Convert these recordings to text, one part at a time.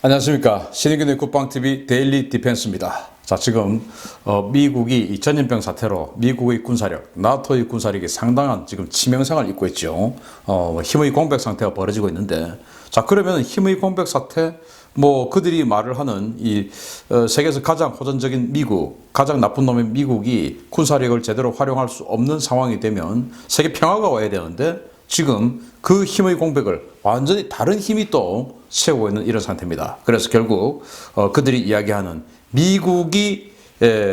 안녕하십니까. 신의균의 국방TV 데일리 디펜스입니다. 자, 지금 미국이 이 전염병 사태로 미국의 군사력, 나토의 군사력이 상당한 지금 치명상을 입고 있죠. 힘의 공백 상태가 벌어지고 있는데, 자, 그러면 힘의 공백 사태, 그들이 말을 하는 이 세계에서 가장 호전적인 미국, 가장 나쁜 놈의 미국이 군사력을 제대로 활용할 수 없는 상황이 되면 세계 평화가 와야 되는데, 지금 그 힘의 공백을 완전히 다른 힘이 또 채우고 있는 이런 상태입니다. 그래서 결국 그들이 이야기하는 미국이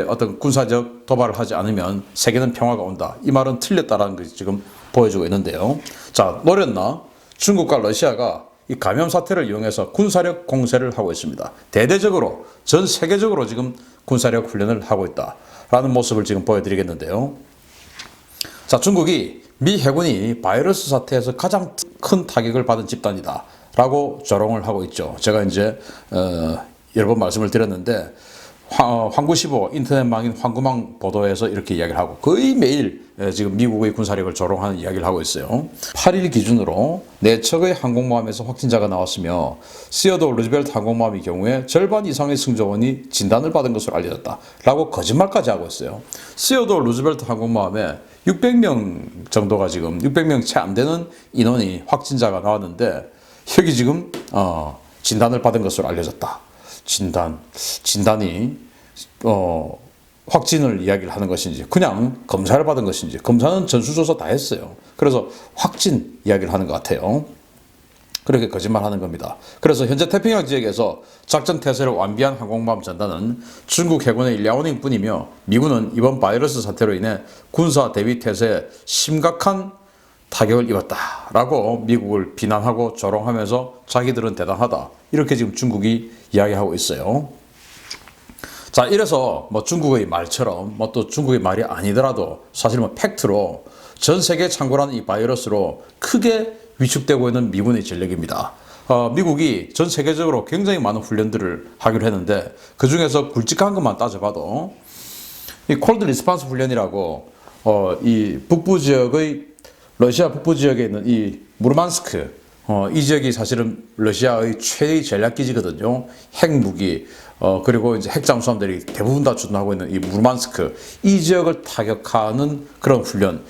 어떤 군사적 도발을 하지 않으면 세계는 평화가 온다. 이 말은 틀렸다라는 것이 지금 보여주고 있는데요. 자, 노렸나? 중국과 러시아가 이 감염 사태를 이용해서 군사력 공세를 하고 있습니다. 대대적으로 전 세계적으로 지금 군사력 훈련을 하고 있다라는 모습을 지금 보여드리겠는데요. 자, 중국이 미 해군이 바이러스 사태에서 가장 큰 타격을 받은 집단이다 라고 조롱을 하고 있죠. 제가 이제 여러 번 말씀을 드렸는데 황구15 인터넷망인 황구망 보도에서 이렇게 이야기를 하고 거의 매일 지금 미국의 군사력을 조롱하는 이야기를 하고 있어요. 8일 기준으로 4척의 항공모함에서 확진자가 나왔으며 시어도 루즈벨트 항공모함의 경우에 절반 이상의 승조원이 진단을 받은 것으로 알려졌다 라고 거짓말까지 하고 있어요. 시어도 루즈벨트 항공모함에 600명 정도가 지금 600명 채 안 되는 인원이 확진자가 나왔는데 여기 지금 진단을 받은 것으로 알려졌다. 진단이 확진을 이야기를 하는 것인지 그냥 검사를 받은 것인지 검사는 전수조사 다 했어요. 그래서 확진 이야기를 하는 것 같아요. 그렇게 거짓말하는 겁니다. 그래서 현재 태평양 지역에서 작전 태세를 완비한 항공모함 전단은 중국 해군의 랴오닝 뿐이며 미군은 이번 바이러스 사태로 인해 군사 대비 태세에 심각한 타격을 입었다라고 미국을 비난하고 조롱하면서 자기들은 대단하다 이렇게 지금 중국이 이야기하고 있어요. 자, 이래서 중국의 말처럼 또 중국의 말이 아니더라도 사실 팩트로 전 세계 창궐한 이 바이러스로 크게 위축되고 있는 미군의 전력입니다. 미국이 전 세계적으로 굉장히 많은 훈련들을 하기로 했는데 그 중에서 굵직한 것만 따져봐도 이 콜드 리스판스 훈련이라고 이 북부 지역의 러시아 북부 지역에 있는 이 무르만스크 이 지역이 사실은 러시아의 최대의 전략기지거든요. 핵무기 그리고 이제 핵잠수함들이 대부분 다 주둔하고 있는 이 무르만스크 이 지역을 타격하는 그런 훈련.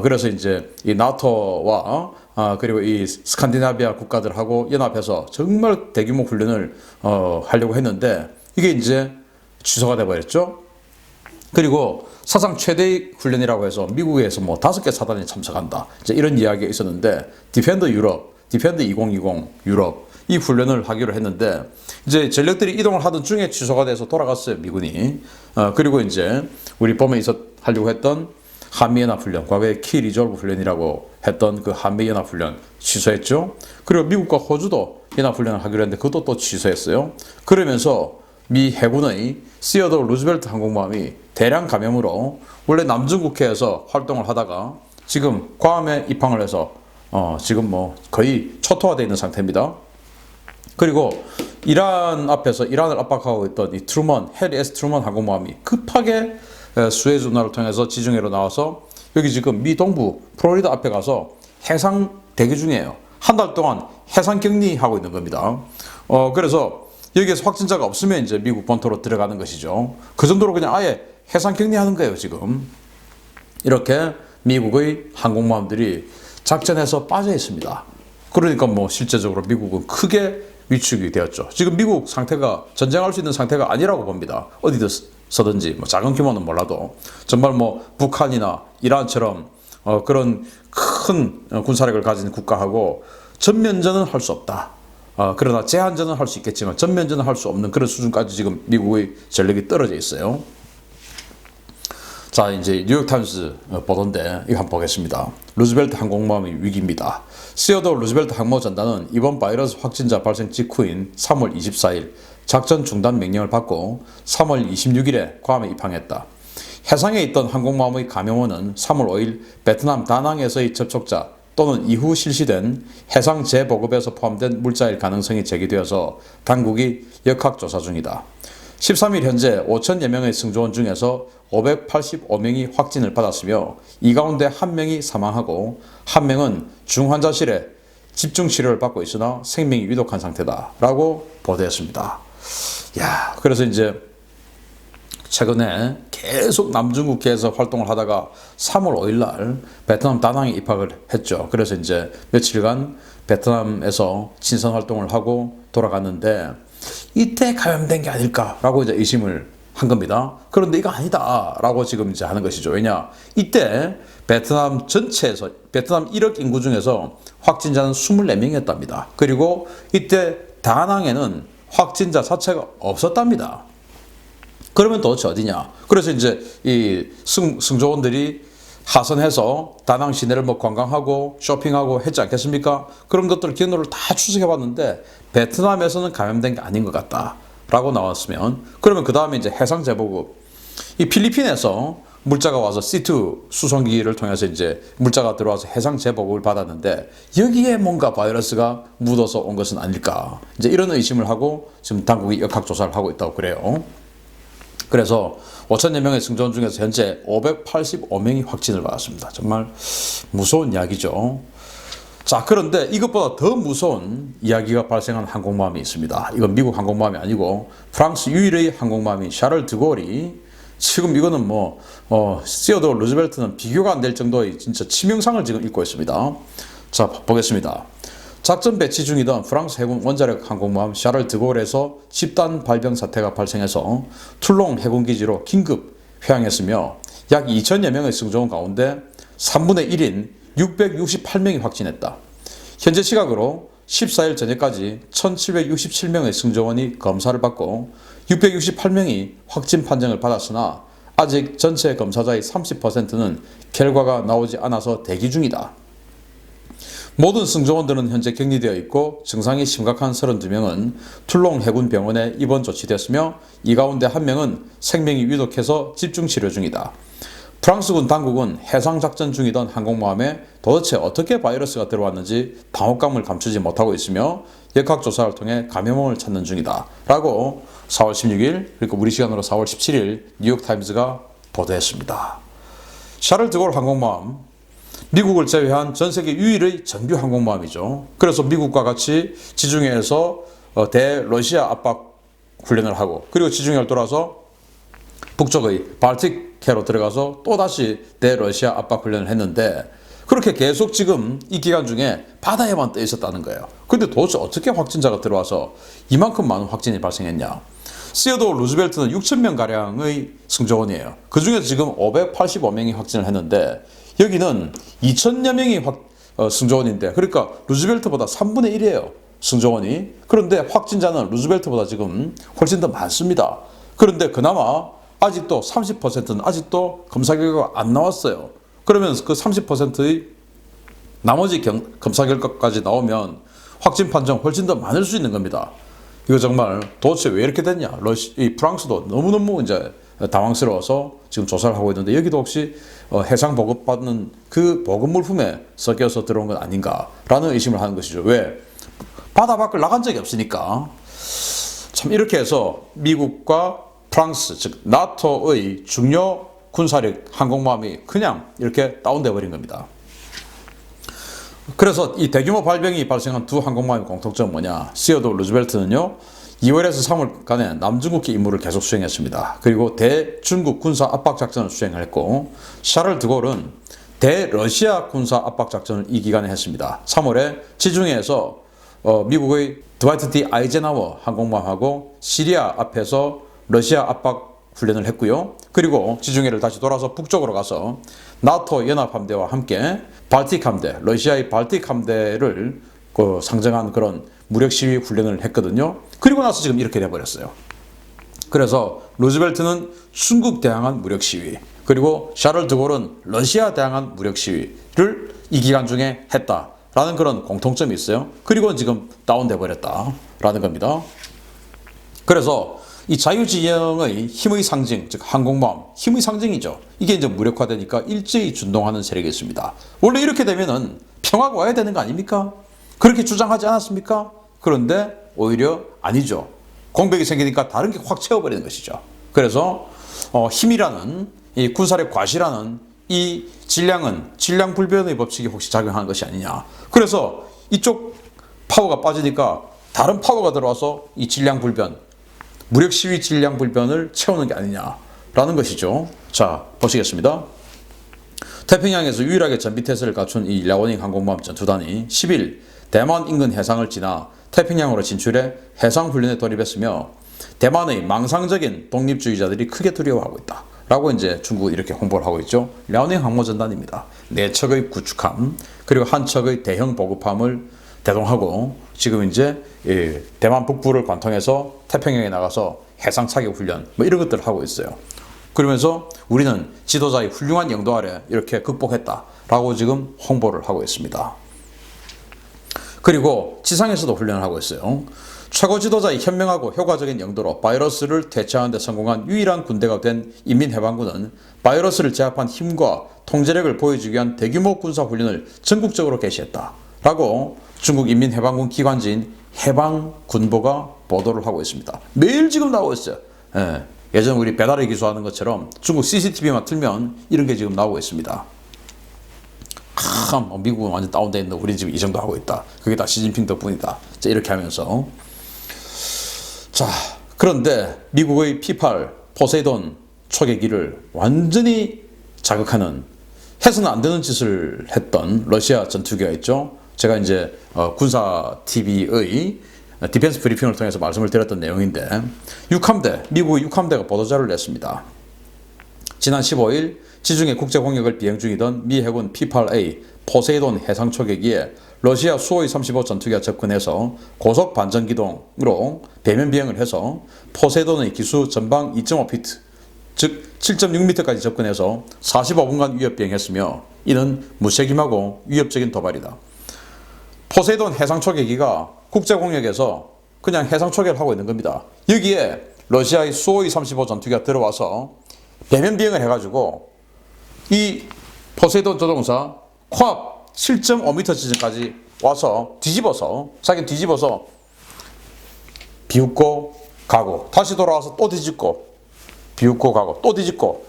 그래서 이제 이 나토와 그리고 이 스칸디나비아 국가들하고 연합해서 정말 대규모 훈련을 하려고 했는데 이게 이제 취소가 돼버렸죠. 그리고 사상 최대의 훈련이라고 해서 미국에서 5개 사단이 참석한다. 이제 이런 이야기가 있었는데 디펜더 2020 유럽 이 훈련을 하기로 했는데 이제 전력들이 이동을 하던 중에 취소가 돼서 돌아갔어요, 미군이. 그리고 이제 우리 봄에 하려고 했던 한미연합훈련, 과거에 키 리졸브 훈련이라고 했던 그 한미연합훈련 취소했죠. 그리고 미국과 호주도 연합훈련을 하기로 했는데 그것도 또 취소했어요. 그러면서 미 해군의 시어도 루즈벨트 항공모함이 대량 감염으로 원래 남중국해에서 활동을 하다가 지금 괌에 입항을 해서 지금 거의 초토화되어 있는 상태입니다. 그리고 이란을 압박하고 있던 이 해리 S 트루먼 항공모함이 급하게 수에즈 운하를 통해서 지중해로 나와서 여기 지금 미 동부 플로리다 앞에 가서 해상 대기 중이에요. 한 달 동안 해상 격리하고 있는 겁니다. 그래서 여기에서 확진자가 없으면 이제 미국 본토로 들어가는 것이죠. 그 정도로 그냥 아예 해상 격리하는 거예요, 지금. 이렇게 미국의 항공모함들이 작전에서 빠져 있습니다. 그러니까 실제적으로 미국은 크게 위축이 되었죠. 지금 미국 상태가 전쟁할 수 있는 상태가 아니라고 봅니다. 어디서든지 작은 규모는 몰라도 정말 북한이나 이란처럼 그런 큰 군사력을 가진 국가하고 전면전은 할 수 없다. 그러나 제한전은 할 수 있겠지만 전면전은 할 수 없는 그런 수준까지 지금 미국의 전력이 떨어져 있어요. 자, 이제 뉴욕타임스 보도인데 이거 한번 보겠습니다. 루즈벨트 항공모함의 위기입니다. 시어도 루즈벨트 항모 전단은 이번 바이러스 확진자 발생 직후인 3월 24일 작전 중단 명령을 받고 3월 26일에 괌에 입항했다. 해상에 있던 항공모함의 감염원은 3월 5일 베트남 다낭에서의 접촉자 또는 이후 실시된 해상 재보급에서 포함된 물자일 가능성이 제기되어서 당국이 역학조사 중이다. 13일 현재 5천여 명의 승조원 중에서 585명이 확진을 받았으며 이 가운데 1명이 사망하고 1명은 중환자실에 집중 치료를 받고 있으나 생명이 위독한 상태다라고 보도했습니다. 야, 그래서 이제 최근에 계속 남중국해에서 활동을 하다가 3월 5일 날 베트남 다낭에 입학을 했죠. 그래서 이제 며칠간 베트남에서 친선 활동을 하고 돌아갔는데 이때 감염된 게 아닐까라고 이제 의심을 한 겁니다. 그런데 이거 아니다라고 지금 이제 하는 것이죠. 왜냐? 이때 베트남 전체에서 베트남 1억 인구 중에서 확진자는 24명이었답니다. 그리고 이때 다낭에는 확진자 자체가 없었답니다. 그러면 도대체 어디냐? 그래서 이제 이 승조원들이 하선해서 다낭 시내를 뭐 관광하고 쇼핑하고 했지 않겠습니까? 그런 것들 경로를 다 추적해 봤는데 베트남에서는 감염된 게 아닌 것 같다라고 나왔으면, 그러면 그 다음에 이제 해상 제보국, 이 필리핀에서 물자가 와서 C2 수송기를 통해서 이제 물자가 들어와서 해상 제보국을 받았는데 여기에 뭔가 바이러스가 묻어서 온 것은 아닐까? 이제 이런 의심을 하고 지금 당국이 역학조사를 하고 있다고 그래요. 그래서 5천여 명의 승조원 중에서 현재 585명이 확진을 받았습니다. 정말 무서운 이야기죠. 자, 그런데 이것보다 더 무서운 이야기가 발생한 항공모함이 있습니다. 이건 미국 항공모함이 아니고 프랑스 유일의 항공모함인 샤를 드골이 지금 이거는 시어도어 루즈벨트는 비교가 안 될 정도의 진짜 치명상을 지금 입고 있습니다. 자, 보겠습니다. 작전 배치 중이던 프랑스 해군 원자력 항공모함 샤를 드골에서 집단 발병 사태가 발생해서 툴롱 해군기지로 긴급 회항했으며 약 2천여 명의 승조원 가운데 3분의 1인 668명이 확진했다. 현재 시각으로 14일 저녁까지 1767명의 승조원이 검사를 받고 668명이 확진 판정을 받았으나 아직 전체 검사자의 30%는 결과가 나오지 않아서 대기 중이다. 모든 승조원들은 현재 격리되어 있고 증상이 심각한 32명은 툴롱 해군병원에 입원 조치됐으며 이 가운데 1명은 생명이 위독해서 집중치료 중이다. 프랑스군 당국은 해상작전 중이던 항공모함에 도대체 어떻게 바이러스가 들어왔는지 당혹감을 감추지 못하고 있으며 역학조사를 통해 감염원을 찾는 중이다 라고 4월 16일, 그리고 우리 시간으로 4월 17일 뉴욕타임즈가 보도했습니다. 샤를 드골 항공모함, 미국을 제외한 전 세계 유일의 정규 항공모함이죠. 그래서 미국과 같이 지중해에서 대러시아 압박 훈련을 하고, 그리고 지중해를 돌아서 북쪽의 발틱해로 들어가서 또다시 대러시아 압박 훈련을 했는데, 그렇게 계속 지금 이 기간 중에 바다에만 떠 있었다는 거예요. 근데 도대체 어떻게 확진자가 들어와서 이만큼 많은 확진이 발생했냐? 시어도어 루즈벨트는 6,000명가량의 승조원이에요. 그 중에서 지금 585명이 확진을 했는데 여기는 2천여 명이 승조원인데, 그러니까 루즈벨트보다 3분의 1이에요. 승조원이. 그런데 확진자는 루즈벨트보다 지금 훨씬 더 많습니다. 그런데 그나마 아직도 30%는 아직도 검사 결과가 안 나왔어요. 그러면 그 30%의 나머지 검사 결과까지 나오면 확진 판정 훨씬 더 많을 수 있는 겁니다. 이거 정말 도대체 왜 이렇게 됐냐? 이 프랑스도 너무너무 이제 당황스러워서 지금 조사를 하고 있는데 여기도 혹시 해상 보급받는 그 보급 물품에 섞여서 들어온 건 아닌가라는 의심을 하는 것이죠. 왜? 바다 밖을 나간 적이 없으니까. 참 이렇게 해서 미국과 프랑스, 즉 나토의 중요 군사력 항공모함이 그냥 이렇게 다운돼 버린 겁니다. 그래서 이 대규모 발병이 발생한 두 항공모함의 공통점은 뭐냐? 시어도어 루즈벨트는요, 2월에서 3월간의 남중국해 임무를 계속 수행했습니다. 그리고 대중국 군사 압박 작전을 수행했고, 샤를 드골은 대러시아 군사 압박 작전을 이 기간에 했습니다. 3월에 지중해에서 미국의 드와이트 D 아이젠하워 항공모함하고 시리아 앞에서 러시아 압박 훈련을 했고요. 그리고 지중해를 다시 돌아서 북쪽으로 가서 나토 연합함대와 함께 발틱 함대, 러시아의 발틱 함대를 상정한 그런 무력 시위 훈련을 했거든요. 그리고 나서 지금 이렇게 돼버렸어요. 그래서 루즈벨트는 중국 대항한 무력 시위, 그리고 샤를 드골은 러시아 대항한 무력 시위를 이 기간 중에 했다라는 그런 공통점이 있어요. 그리고 지금 다운돼 버렸다라는 겁니다. 그래서 이 자유지형의 힘의 상징, 즉 항공모함, 힘의 상징이죠. 이게 이제 무력화되니까 일제히 준동하는 세력이 있습니다. 원래 이렇게 되면은 평화가 와야 되는 거 아닙니까? 그렇게 주장하지 않았습니까? 그런데 오히려 아니죠. 공백이 생기니까 다른 게 확 채워버리는 것이죠. 그래서 힘이라는 이 군사력 과시라는 이 질량 불변의 법칙이 혹시 작용한 것이 아니냐. 그래서 이쪽 파워가 빠지니까 다른 파워가 들어와서 이 질량 불변, 무력 시위 질량 불변을 채우는 게 아니냐라는 것이죠. 자, 보시겠습니다. 태평양에서 유일하게 전비태세를 갖춘 이 랴오닝 항공모함 전투단이 10일 대만 인근 해상을 지나 태평양으로 진출해 해상훈련에 돌입했으며 대만의 망상적인 독립주의자들이 크게 두려워하고 있다. 라고 이제 중국은 이렇게 홍보를 하고 있죠. 랴오닝 항모전단입니다. 4척의 구축함, 그리고 한 척의 대형 보급함을 대동하고 지금 이제 대만 북부를 관통해서 태평양에 나가서 해상 사격 훈련 뭐 이런 것들을 하고 있어요. 그러면서 우리는 지도자의 훌륭한 영도 아래 이렇게 극복했다라고 지금 홍보를 하고 있습니다. 그리고 지상에서도 훈련을 하고 있어요. 최고 지도자의 현명하고 효과적인 영도로 바이러스를 퇴치하는 데 성공한 유일한 군대가 된 인민해방군은 바이러스를 제압한 힘과 통제력을 보여주기 위한 대규모 군사훈련을 전국적으로 개시했다. 라고 중국 인민해방군 기관지인 해방군보가 보도를 하고 있습니다. 매일 지금 나오고 있어요. 예전 우리 배달의 기수하는 것처럼 중국 CCTV만 틀면 이런 게 지금 나오고 있습니다. 미국은 완전 다운돼 있는데 우리는 지금 이 정도 하고 있다. 그게 다 시진핑 덕분이다. 자, 이렇게 하면서. 자, 그런데 미국의 P-8 포세이돈 초계기를 완전히 자극하는 해서는 안 되는 짓을 했던 러시아 전투기가 있죠. 제가 이제 군사 TV의 디펜스 브리핑을 통해서 말씀을 드렸던 내용인데 미국의 6함대가 보도자료를 냈습니다. 지난 15일 지중해 국제공역을 비행 중이던 미 해군 P-8A 포세이돈 해상초계기에 러시아 수호이 35 전투기가 접근해서 고속 반전기동으로 배면 비행을 해서 포세이돈의 기수 전방 2.5피트, 즉 7.6m까지 접근해서 45분간 위협 비행했으며 이는 무책임하고 위협적인 도발이다. 포세이돈 해상초계기가 국제공역에서 그냥 해상초계를 하고 있는 겁니다. 여기에 러시아의 수호이 35 전투기가 들어와서 배면 비행을 해가지고 이 포세이돈 조종사 코앞 7.5m 지점까지 와서 자기는 뒤집어서 비웃고 가고 다시 돌아와서 또 뒤집고 비웃고 가고 또 뒤집고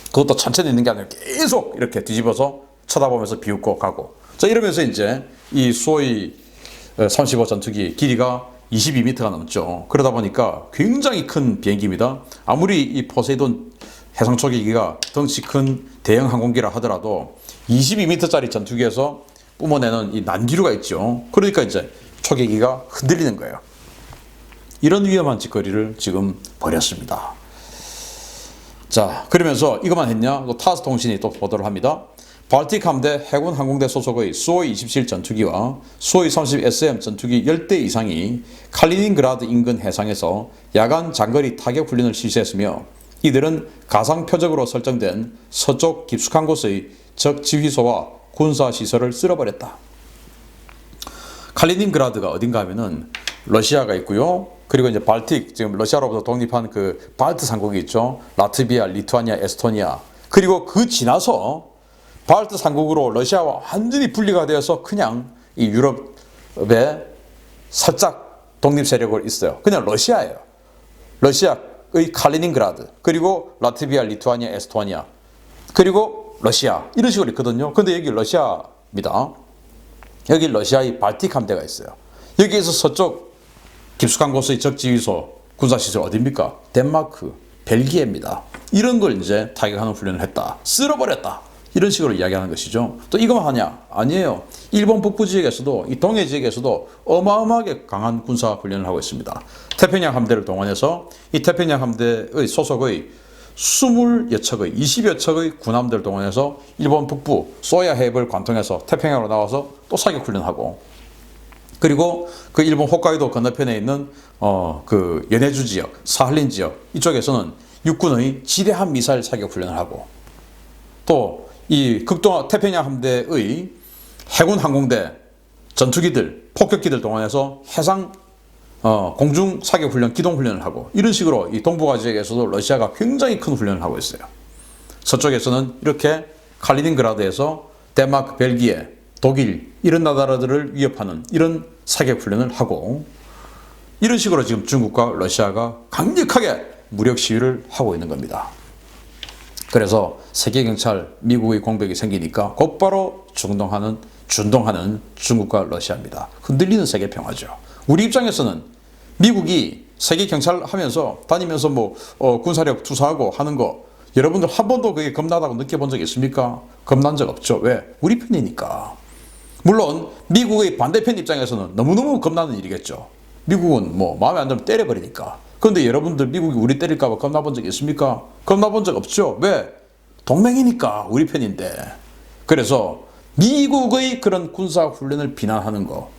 그것도 천천히 있는 게 아니라 계속 이렇게 뒤집어서 쳐다보면서 비웃고 가고 자 이러면서 이제 이 수호이 35 전투기 길이가 22m가 넘죠. 그러다 보니까 굉장히 큰 비행기입니다. 아무리 이 포세이돈 해상초계기가 덩치 큰 대형 항공기라 하더라도 22m짜리 전투기에서 뿜어내는 이 난기류가 있죠. 그러니까 이제 초계기가 흔들리는 거예요. 이런 위험한 짓거리를 지금 벌였습니다. 자, 그러면서 이것만 했냐? 또 타스 통신이 또 보도를 합니다. 발틱 함대 해군 항공대 소속의 수호이 27 전투기와 수호이 30 SM 전투기 10대 이상이 칼리닝그라드 인근 해상에서 야간 장거리 타격 훈련을 실시했으며 이들은 가상 표적으로 설정된 서쪽 깊숙한 곳의 적 지휘소와 군사시설을 쓸어버렸다. 칼리닝그라드가 어딘가 하면은 러시아가 있고요. 그리고 이제 발틱, 지금 러시아로부터 독립한 그 발트 삼국이 있죠. 라트비아, 리투아니아, 에스토니아. 그리고 그 지나서 발트 삼국으로 러시아와 완전히 분리가 되어서 그냥 이 유럽에 살짝 독립 세력을 있어요. 그냥 러시아예요. 러시아의 칼리닝그라드, 그리고 라트비아, 리투아니아, 에스토니아, 그리고 러시아 이런 식으로 있거든요. 근데 여기 러시아입니다. 여기 러시아의 발틱 함대가 있어요. 여기에서 서쪽 깊숙한 곳의 적지휘소, 군사시설 어디입니까? 덴마크, 벨기에입니다. 이런 걸 이제 타격하는 훈련을 했다. 쓸어버렸다. 이런 식으로 이야기하는 것이죠. 또 이것만 하냐? 아니에요. 일본 북부 지역에서도 이 동해 지역에서도 어마어마하게 강한 군사 훈련을 하고 있습니다. 태평양 함대를 동원해서 이 태평양 함대의 소속의 20여 척의 20여 척의 군함들 동원해서 일본 북부 소야 해협을 관통해서 태평양으로 나와서 또 사격 훈련하고 그리고 그 일본 홋카이도 건너편에 있는 그 연해주 지역, 사할린 지역 이쪽에서는 육군의 지대한 미사일 사격 훈련을 하고 또 이 극동아 태평양 함대의 해군 항공대 전투기들, 폭격기들 동원해서 해상 공중 사격 훈련, 기동 훈련을 하고 이런 식으로 이 동북아 지역에서도 러시아가 굉장히 큰 훈련을 하고 있어요. 서쪽에서는 이렇게 칼리닝그라드에서 덴마크, 벨기에, 독일 이런 나라들을 위협하는 이런 사격 훈련을 하고 이런 식으로 지금 중국과 러시아가 강력하게 무력 시위를 하고 있는 겁니다. 그래서 세계 경찰 미국의 공백이 생기니까 곧바로 준동하는 중국과 러시아입니다. 흔들리는 세계 평화죠. 우리 입장에서는 미국이 세계 경찰 하면서 다니면서 군사력 투사하고 하는 거 여러분들 한 번도 그게 겁나다고 느껴본 적 있습니까? 겁난 적 없죠. 왜? 우리 편이니까. 물론 미국의 반대편 입장에서는 너무너무 겁나는 일이겠죠. 미국은 마음에 안 들면 때려버리니까. 그런데 여러분들 미국이 우리 때릴까 봐 겁나본 적 있습니까? 겁나본 적 없죠. 왜? 동맹이니까 우리 편인데. 그래서 미국의 그런 군사훈련을 비난하는 거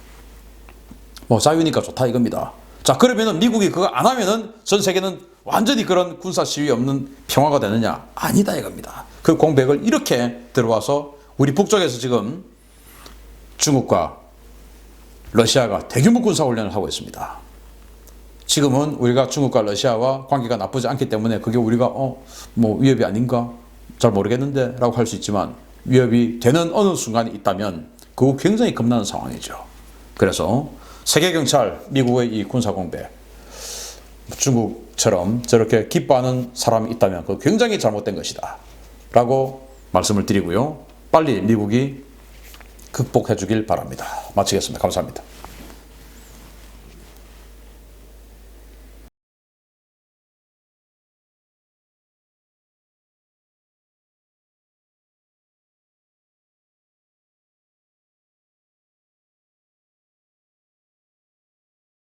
자유니까 좋다 이겁니다. 자, 그러면은 미국이 그거 안 하면은 전 세계는 완전히 그런 군사 시위 없는 평화가 되느냐? 아니다 이겁니다. 그 공백을 이렇게 들어와서 우리 북쪽에서 지금 중국과 러시아가 대규모 군사훈련을 하고 있습니다. 지금은 우리가 중국과 러시아와 관계가 나쁘지 않기 때문에 그게 우리가 위협이 아닌가? 잘 모르겠는데 라고 할 수 있지만 위협이 되는 어느 순간이 있다면 그거 굉장히 겁나는 상황이죠. 그래서 세계경찰 미국의 이 군사공백 중국처럼 저렇게 기뻐하는 사람이 있다면 그거 굉장히 잘못된 것이다 라고 말씀을 드리고요. 빨리 미국이 극복해 주길 바랍니다. 마치겠습니다. 감사합니다.